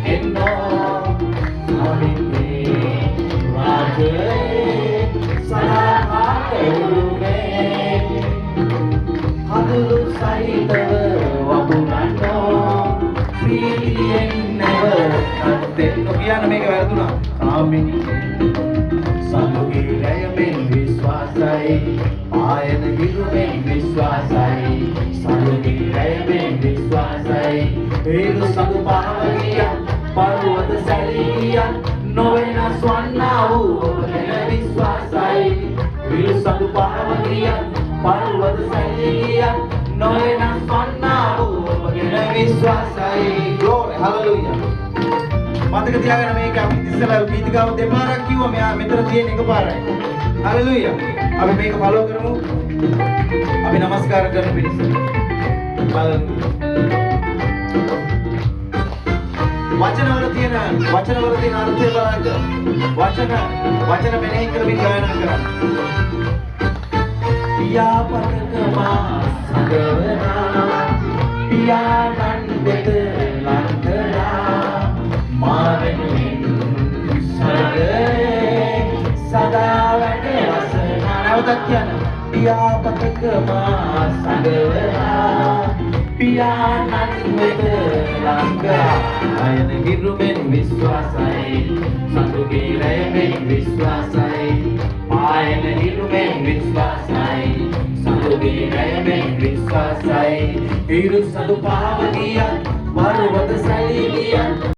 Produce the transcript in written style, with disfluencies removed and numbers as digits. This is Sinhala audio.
එන්නෝ අමිනේ රාජේ සදාකාලේ හදුරු සහිතව වපුරන්නෝ ප්‍රීතියෙන් නැව අත්ෙන්නෝ කියන මේක වැරදුනා අමිනේ සතුගේ රැයමෙන් විශ්වාසයි ආයන හිරුමෙන් විශ්වාසයි සතුගේ රැයමෙන් විශ්වාසයි හේතු සතු පාවලිය පර්වත සැලී නොවෙනස් වන්නා වූ ඔබ ගැන විශ්වාසයි හේතු සතු පාවලිය පර්වත සැලී නොවෙනස් වන්නා වූ ඔබ ගැන විශ්වාසයි glory hallelujah මතක තියාගන්න මේක අපි ඉස්සෙල්ලා ගීතිකාව දෙපාරක් කිව්වා මෙයා මෙතන තියෙන එකපාරයි හalleluya අපි මේක ෆලෝ කරමු අපි নমස්කාර කරන පිණිස වචනවල තියෙන අර්ථය බලන්න වචන මෙනෙහි කරමින් ගායනා කරන්න පියාපතක මා සඟවනා පියාණන් වෙත ලං කරා මාවෙනුවෙන් සරගේ සදා වැඩ වසනා නැවතත් කියන්න පියාපතක මා සඟවනා පියාණන් වෙත ලං කරා ආයන හිරුමෙන් විශ්වාසයි සතුගේ රැයමෙන් විශ්වාසයි ආයන හිරුමෙන් විශ්වාසයි සතුගේ රැයමෙන් විශ්වාසයි හිරු සතු පාවලිය පර්වත සැලී